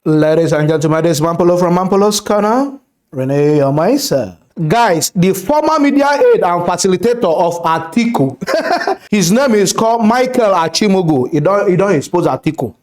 Ladies and gentlemen, this is Mampolo from Mampolo's Corner. Renee Omaisa. Guys, the former media aide and facilitator of Atiku, his name is called Michael Achimugu. He don't expose Atiku.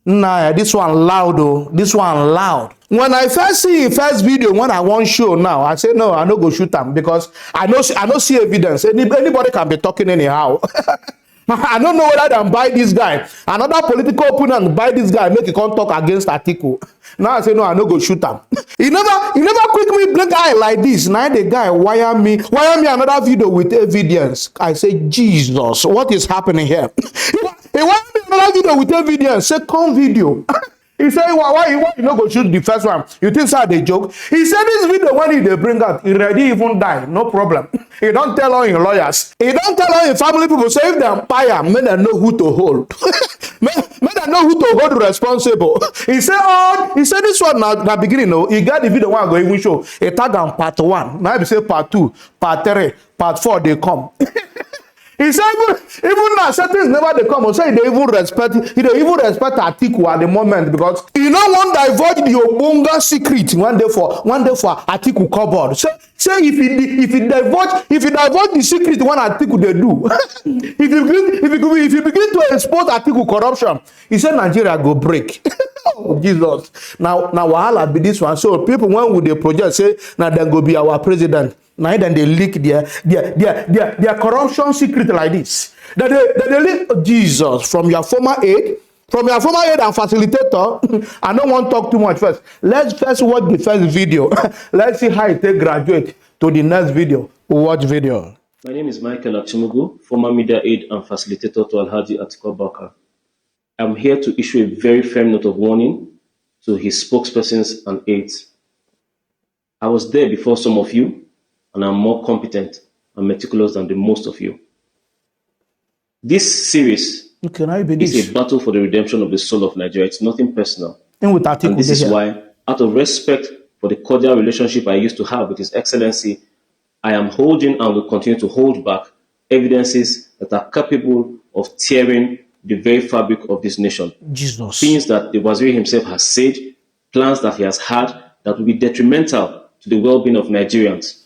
Nah, this one loud though. This one loud. When I first see the first video, when I want show now, I say no, I no go shoot him because I don't see evidence. Anybody can be talking anyhow. I don't know whether they buy this guy. Another political opponent buy this guy, make he come talk against Atiku. Now I say no, I no go shoot him. He never quick me blink eye like this. Now the guy wire me another video with evidence. I say, Jesus, what is happening here? He wire me another video with evidence. Second video. He said, why you not go shoot the first one? You think so they joke? He said this video when they bring out, he already even die, no problem. He don't tell all your lawyers. He don't tell all your family people. So if they empire, may they know who to hold. may they know who to hold responsible. He said this one na beginning. No, he got the video one go even show. He tag on part 1. Now he say part 2, part 3, part 4 they come. He said even now certain never they come. So he don't even respect Atiku at the moment because he no want divulge the Obonga secret one day for Atiku cupboard. So if he divulge the secret one Atiku they do. if you begin to expose Atiku corruption, he said Nigeria go break. Oh, Jesus. Now wahala be this one. So people when would they project say now they go be our president. Now then they leak their corruption secret like this. That they leak Jesus from your former aide and facilitator. I don't want to talk too much first. Let's first watch the first video. Let's see how it take graduate to the next video. Watch video. My name is Michael Achimugu, former media aide and facilitator to Atiku of PDP. I'm here to issue a very firm note of warning to his spokespersons and aides. I was there before some of you, and I'm more competent and meticulous than the most of you. This series is a battle for the redemption of the soul of Nigeria. It's nothing personal. And this is why, out of respect for the cordial relationship I used to have with His Excellency, I am holding and will continue to hold back evidences that are capable of tearing the very fabric of this nation. Jesus. Things that the Waziri himself has said, plans that he has had that will be detrimental to the well-being of Nigerians.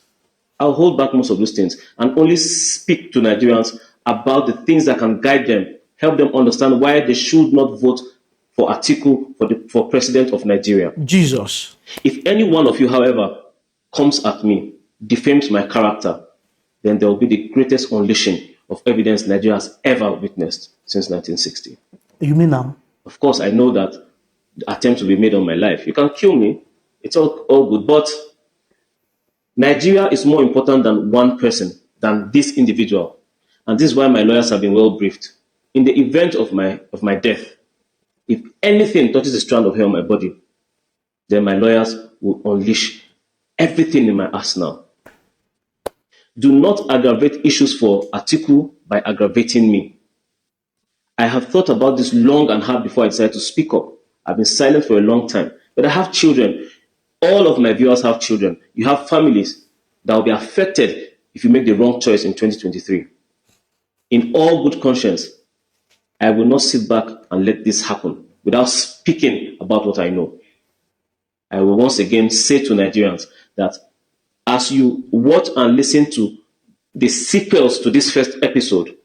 I'll hold back most of those things and only speak to Nigerians about the things that can guide them, help them understand why they should not vote for Atiku for president of Nigeria. Jesus. If any one of you, however, comes at me, defames my character, then there will be the greatest unleashing of evidence Nigeria has ever witnessed since 1960. You mean now? Of course, I know that the attempts will be made on my life. You can kill me. It's all good. But Nigeria is more important than one person, than this individual. And this is why my lawyers have been well briefed. In the event of my death, if anything touches a strand of hair on my body, then my lawyers will unleash everything in my arsenal. Do not aggravate issues for Atiku by aggravating me. I have thought about this long and hard before I decided to speak up. I've been silent for a long time, but I have children. All of my viewers have children. You have families that will be affected if you make the wrong choice in 2023. In all good conscience, I will not sit back and let this happen without speaking about what I know. I will once again say to Nigerians that as you watch and listen to the sequels to this first episode,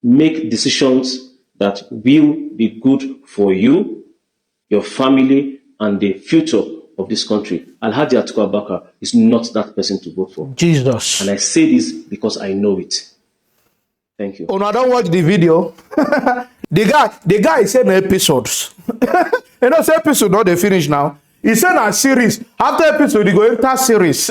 make decisions that will be good for you, your family, and the future of this country. Atiku of PDP is not that person to vote for. Jesus. And I say this because I know it. Thank you. Oh, no, I don't watch the video. the guy said episodes. You know, say episode not they finish now. He said a series. After episode, he go enter series.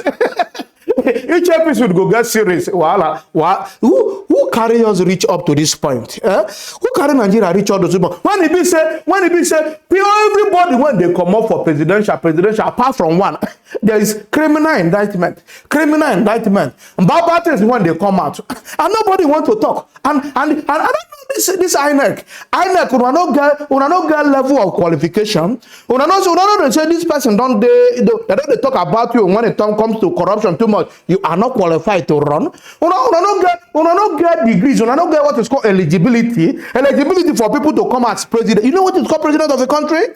Each episode go get series. Who carry us reach up to this point? Who carry Nigeria reach up to this point? When it be say, everybody when they come up for presidential, apart from one, there is criminal indictment. And bad things when they come out, and nobody want to talk. And I don't know this INEC una no get level of qualification. Una no say this person don't they talk about you when it comes to corruption too much. You are not qualified to run. Una no don't get degrees, and I don't get what is called eligibility. Eligibility for people to come as president. You know what is called president of the country?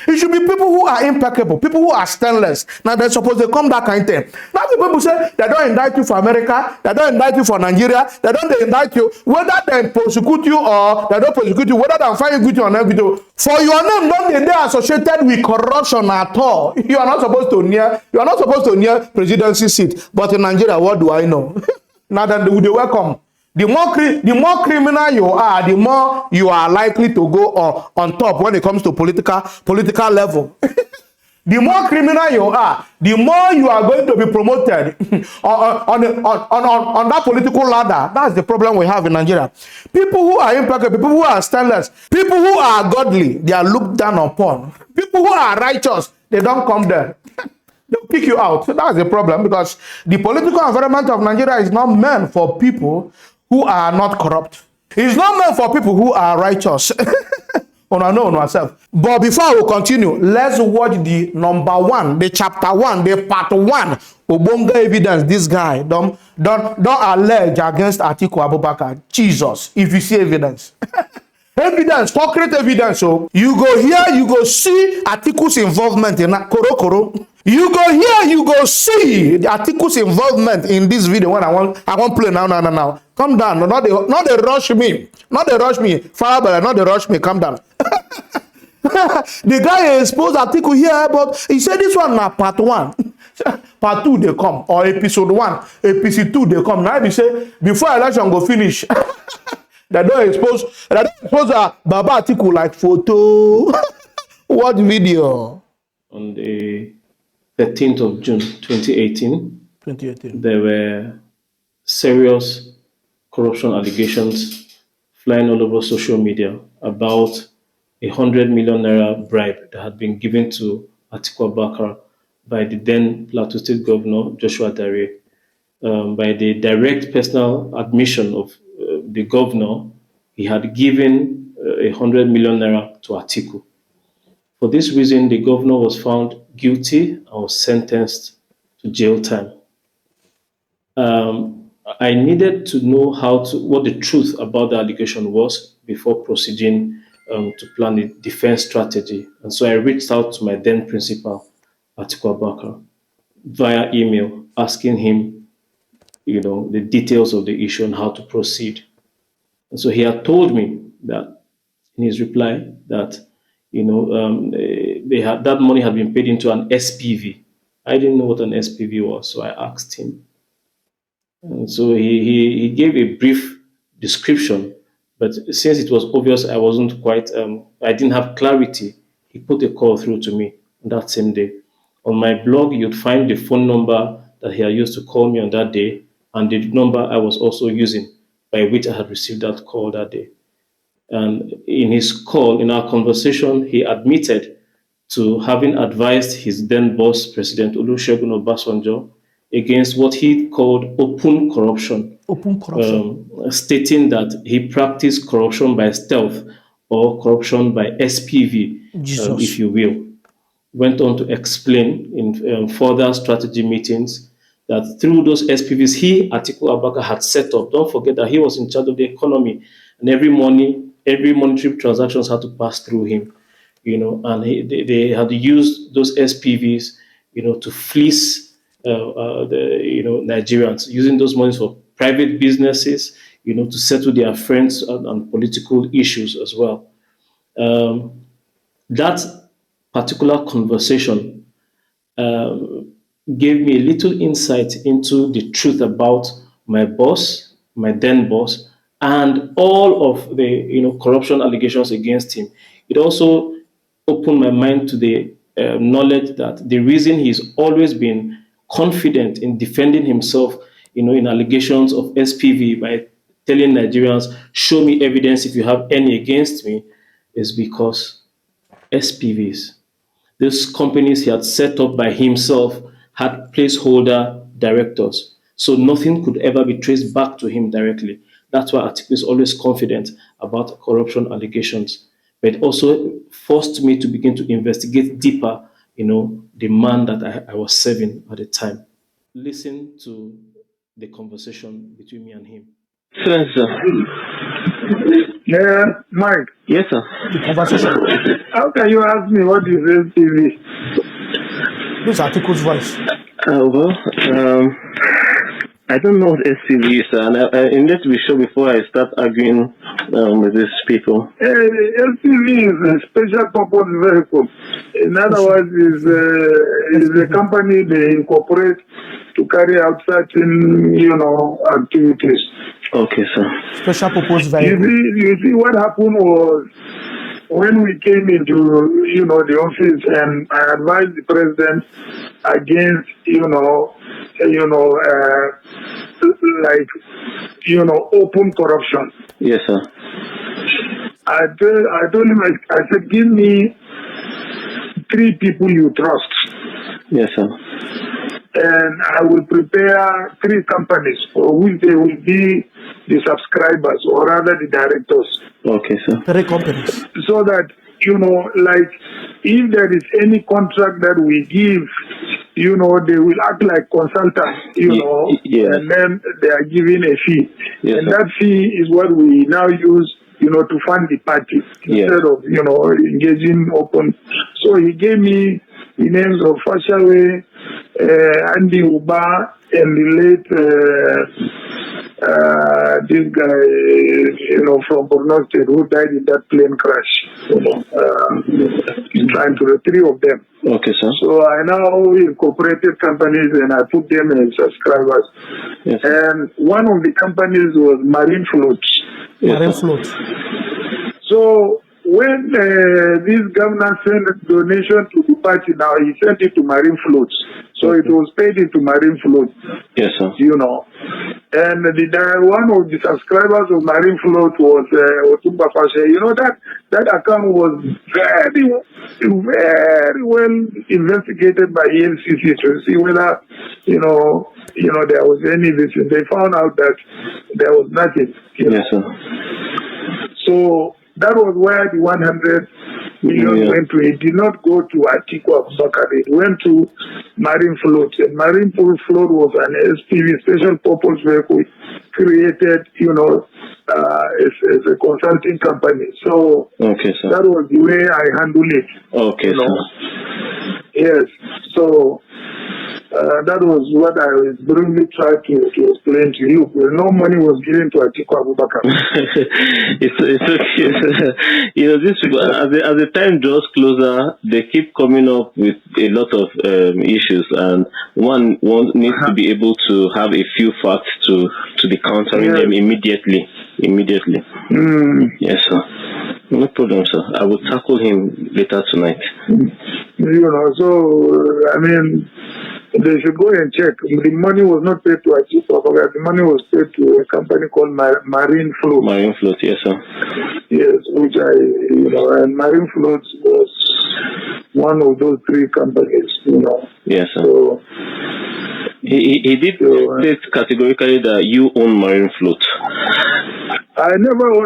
It should be people who are impeccable, people who are stainless. Now they're supposed to come that kind of thing. Now the people say they don't indict you for America, they don't indict you for Nigeria, they don't indict you, whether they prosecute you or they don't prosecute you, whether they find you guilty or not guilty. For your name, don't they associated with corruption at all. You are not supposed to near presidency seat. But in Nigeria, what do I know? Now that they welcome. The more criminal you are, the more you are likely to go on top when it comes to political level. The more criminal you are, the more you are going to be promoted on that political ladder. That's the problem we have in Nigeria. People who are impeccable, people who are stainless, people who are godly, they are looked down upon. People who are righteous, they don't come there. They'll pick you out. So that's the problem, because the political environment of Nigeria is not meant for people who are not corrupt. It's not meant for people who are righteous. On our own ourselves. But before we continue, let's watch the number one, the chapter one, the part one. Obonga evidence. This guy don't allege against Atiku Abubakar. Jesus, if you see evidence. Evidence, concrete evidence. So you go here, you go see Atiku's involvement in Koro. You go here, you go see Atiku's involvement in this video. When I want play now. Calm down. No, not they rush me. Not they rush me. Fireball, not they rush me. Calm down. The guy exposed Atiku here, but he said this one na part one. Part two they come, or episode one, episode two they come. Now he say before election go finish. They don't expose Baba Atiku like photo. What video? On the 13th of June 2018, there were serious corruption allegations flying all over social media about 100 million naira bribe that had been given to Atiku Abubakar by the then Plateau State Governor Joshua Dare, by the direct personal admission of the governor. He had given 100 million naira to Atiku. For this reason, the governor was found guilty and was sentenced to jail time. I needed to know what the truth about the allegation was before proceeding to plan a defense strategy. And so I reached out to my then principal, Atiku Abubakar, via email, asking him, the details of the issue and how to proceed. And so he had told me that, in his reply, that that money had been paid into an SPV. I didn't know what an SPV was, so I asked him. And so he gave a brief description, but since it was obvious I wasn't quite, I didn't have clarity, he put a call through to me that same day. On my blog, you'd find the phone number that he had used to call me on that day, and the number I was also using by which I had received that call that day. And in his call, in our conversation, he admitted to having advised his then boss, President Olusegun Obasanjo, against what he called open corruption. Stating that he practiced corruption by stealth or corruption by SPV, if you will. Went on to explain in further strategy meetings that through those SPVs he, Atiku Abubakar, had set up. Don't forget that he was in charge of the economy, and every monetary transactions had to pass through him, and they had used those SPVs, to fleece Nigerians, using those monies for private businesses, to settle their friends and political issues as well. That particular conversation gave me a little insight into the truth about my boss, my then boss, and all of the corruption allegations against him. It also opened my mind to the knowledge that the reason he's always been confident in defending himself, in allegations of SPV by telling Nigerians, show me evidence if you have any against me, is because SPVs, these companies he had set up by himself, had placeholder directors. So nothing could ever be traced back to him directly. That's why Atiku is always confident about corruption allegations. But it also forced me to begin to investigate deeper, the man that I was serving at the time. Listen to the conversation between me and him. Silence, sir. Yeah, Mike. Yes, sir. The conversation. How can you ask me what is SPV? This is Atiku's voice. I don't know what SPV is, and I need to be sure before I start arguing with these people. SPV is a special purpose vehicle. In other words, is a company they incorporate to carry out certain, activities. Okay, sir. Special purpose vehicle. You see what happened was when we came into, the office, and I advised the president against, open corruption. Yes, sir. I told him, I said, give me 3 people you trust. Yes, sir. And I will prepare 3 companies for which they will be the subscribers, or rather the directors. Okay, sir. 3 companies. So that, if there is any contract that we give, they will act like consultants, yes. and then they are giving a fee. Yes, and sir. that fee is what we now use, to fund the party instead of, engaging open. So he gave me the names of Fashawe, Andy Uba, and the late this guy, from Borno State, who died in that plane crash. Trying to the 3 of them. Okay, sir. So I now incorporated companies and I put them as subscribers. Yes. And one of the companies was Marine Floats. Yes, Marine sir. float. So when this governor sent a donation to the party, now he sent it to Marine Floats. So it was paid into Marine Float. Yes, sir. And one of the subscribers of Marine Float was Otumba Fashe. That account was very, very well investigated by EFCC to see whether, there was any vision. They found out that there was nothing. Yes, sir. So that was where the 100 million went to. It did not go to Atiku of PDP. It went to Marine Float. And Marine Float was an SPV, special purpose vehicle, created, as a consulting company. So okay, sir. that was the way I handled it. Okay, sir. Yes. So that was what I was briefly trying to explain to you. No money was given to Atiku Abubakar. It's okay. These people, as the time draws closer, they keep coming up with a lot of issues, and one needs to be able to have a few facts to be countering them immediately. Yes, sir. No problem, sir. I will tackle him later tonight. They should go and check. The money was not paid to Atiku. The money was paid to a company called Marine Float. Marine Float, yes, sir. Yes, which and Marine Float was one of those 3 companies, Yes, sir. So, he did state categorically that you own Marine Float.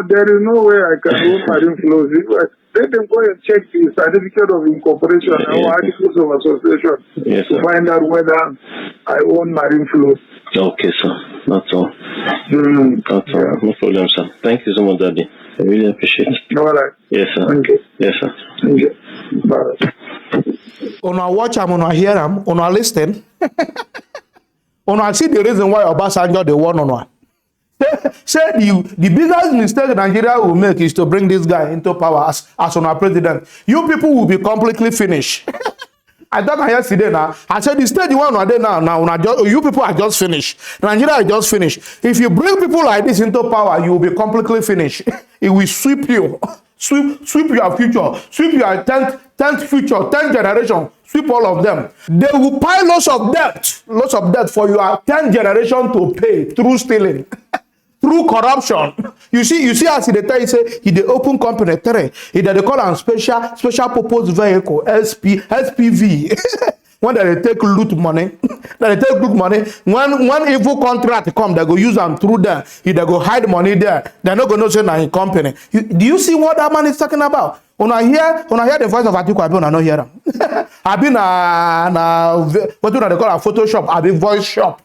there is no way I can own Marine Float. Let them go and check the certificate of incorporation or articles of association to find out whether I own Marine Float. Okay, sir. That's all. That's all. No problem, sir. Thank you so much, Daddy. I really appreciate it. All right. Yes, sir. Thank you. Yes, sir. Thank you. Bye. Una watch them, una hear them, una listen. Una see the reason why Obasanjo the one on one. Say the biggest mistake Nigeria will make is to bring this guy into power as our president. You people will be completely finished. I thought yesterday now. I said the stage you want now you people are just finished. Nigeria is just finished. If you bring people like this into power, you will be completely finished. It will sweep you. Sweep your future. Sweep your 10th future, 10th generation. Sweep all of them. They will pile lots of debt for your 10th generation to pay through stealing. Through corruption. You see as they tell you say he the open company 3. He they call them special purpose vehicle SPV. When they take loot money, when evil contract come, they go use them through there. They go hide money there. They're not gonna say na in company. Do you see what that man is talking about? When I hear the voice of Atiku, I don't hear them. I've been what do they call a Photoshop? I've been voice shop.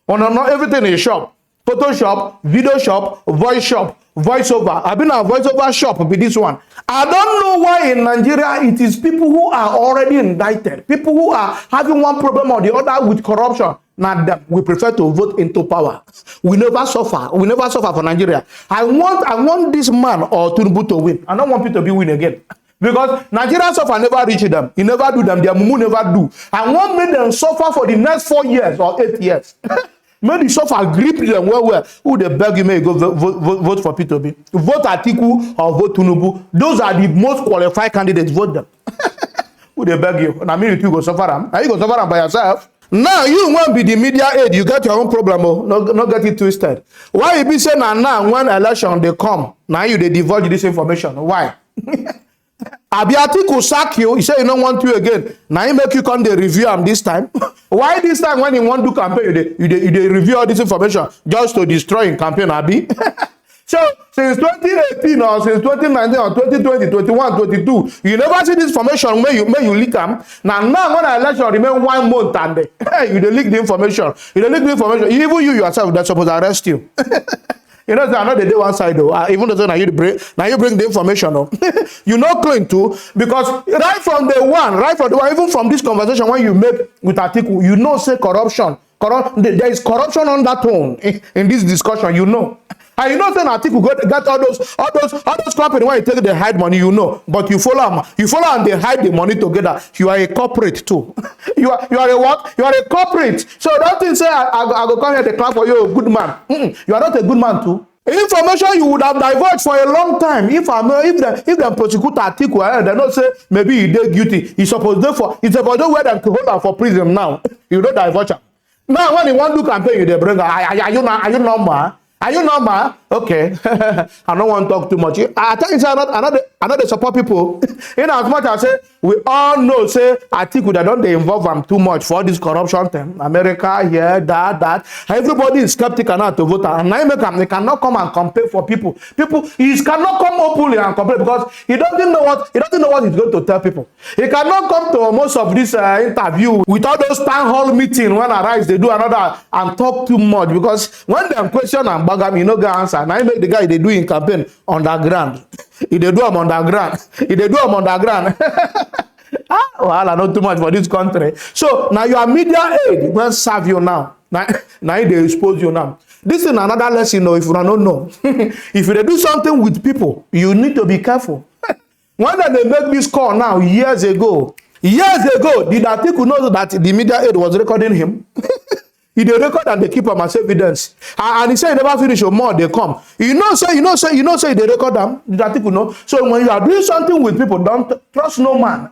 Not everything is shop. Photoshop, video shop, voice shop, voiceover. I've been a voiceover shop with this one. I don't know why in Nigeria it is people who are already indicted, people who are having one problem or the other with corruption. Now that we prefer to vote into power. We never suffer. We never suffer for Nigeria. I want this man or Tinubu to win. I don't want people to be win again. Because Nigerian suffer never reach them. He never do them. Their mumu never do. I want make them suffer for the next 4 years or 8 years. Make the suffer grip them well. Who they beg you may go vote for P2B. Vote Atiku or vote Tinubu. Those are the most qualified candidates. Vote them. Who they beg you? And I mean you go suffer them. Now you go suffer them by yourself. Now you won't be the media aid. You get your own problem. Oh, no get it twisted. Why you be saying now when election they come, now you they divulge this information? Why? Atiku sack you. He said he don't want you again. Now he make you come the review him this time. Why this time when he want to campaign, you review all this information just to destroy him campaign, Abi? So since 2018 or since 2019 or 2020, 21, 22, you never see this information where you leak them. Now when the election remain 1 month and you leak the information. You leak the information. Even you yourself, they're supposed to arrest you. You know, I know they do one side though. Even though now you bring the information. Oh. You know, clean too, because right from the one, even from this conversation when you make with Atiku, you know, say corruption. There is corruption on that tone in this discussion. You know. And you know, then Atiku got all those companies where you take the hide money, you know, but you follow them and they hide the money together. You are a corporate too. you are a what? You are a corporate. So don't think say I go come here to clap for you, a good man. You are not a good man too. Information you would have divulged for a long time. If the prosecutor Atiku, they don't say maybe he did guilty. He's supposed to wear them to hold them for prison now. You don't divulge them. Now when you want to campaign, they bring are you normal? Are you normal? Okay. I don't want to talk too much. I tell you, I know they support people. In as much as I say, we all know, say, Atiku, they don't involve them too much for this corruption thing. America, here, that. Everybody is skeptical now to vote. And now they cannot come and compare for people. He cannot come openly and compare because he doesn't know what he's going to tell people. He cannot come to most of this interview with all those town hall meetings when arise, they do another and talk too much because when they question and bug him, he no get answer. Now he make the guy they do in campaign underground. If they do them underground. Well, not too much for this country. So now your media aid will serve you now. Now they expose you now. This is another lesson, if you don't know. If you do something with people, you need to be careful. When they make this call now, years ago, did Atiku know that the media aid was recording him? He dey record and they keep them as evidence. And he said he never finish or more they come. You know say they record them. Did Atiku know? So when you are doing something with people, don't trust no man.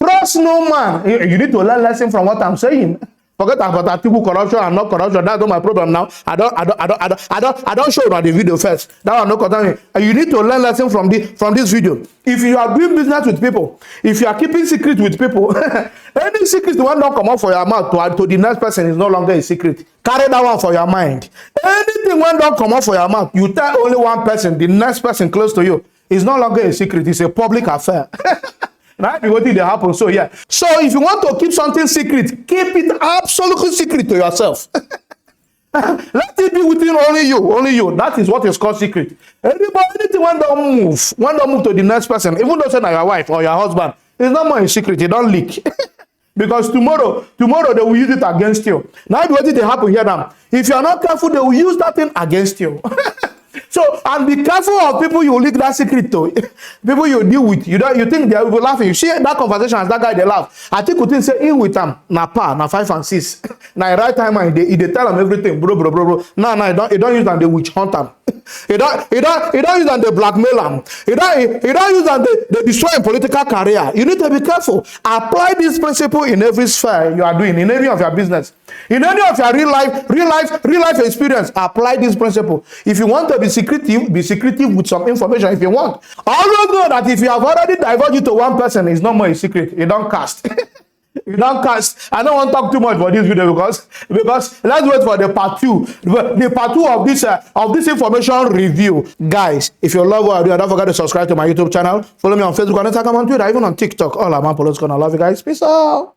Trust no man. You need to learn lesson from what I'm saying. Forget about Atiku corruption and not corruption. That's not my problem now. I don't show you on the video first. That one no concern me. You need to learn lesson from this video. If you are doing business with people, if you are keeping secret with people, any secret the one don't come out for your mouth to the next person is no longer a secret. Carry that one for your mind. Anything when don't come out for your mouth, you tell only one person, the next person close to you is no longer a secret. It's a public affair. Now, what did happen? So, yeah. So, if you want to keep something secret, keep it absolutely secret to yourself. Let it be within only you. That is what is called secret. Anything when don't move to the next person, even though say na your wife or your husband, it's not more a secret. It don't leak. Because tomorrow they will use it against you. Now, what did happen here now? If you are not careful, they will use that thing against you. So, and be careful of people you leak that secret to. People you deal with. You think they will laugh at you. See that conversation as that guy they laugh. I think you think say in with them na 5 and 6. Now right time and they tell them everything, bro. No, he don't use them they witch hunt them. He don't use them they blackmail them. He don't use them they destroy a political career. You need to be careful. Apply this principle in every sphere you are doing, in any of your business, in any of your real life experience. Apply this principle. If you want to be secretive with some information if you want. Always know that if you have already divulged it to one person, it's not more a secret. You don't cast. You don't cast. I don't want to talk too much for this video because let's wait for the part 2. The part 2 of this information review. Guys, if you love what I do, don't forget to subscribe to my YouTube channel. Follow me on Facebook, on Instagram, on Twitter, even on TikTok. All I'm Apollo's gonna love you guys. Peace out.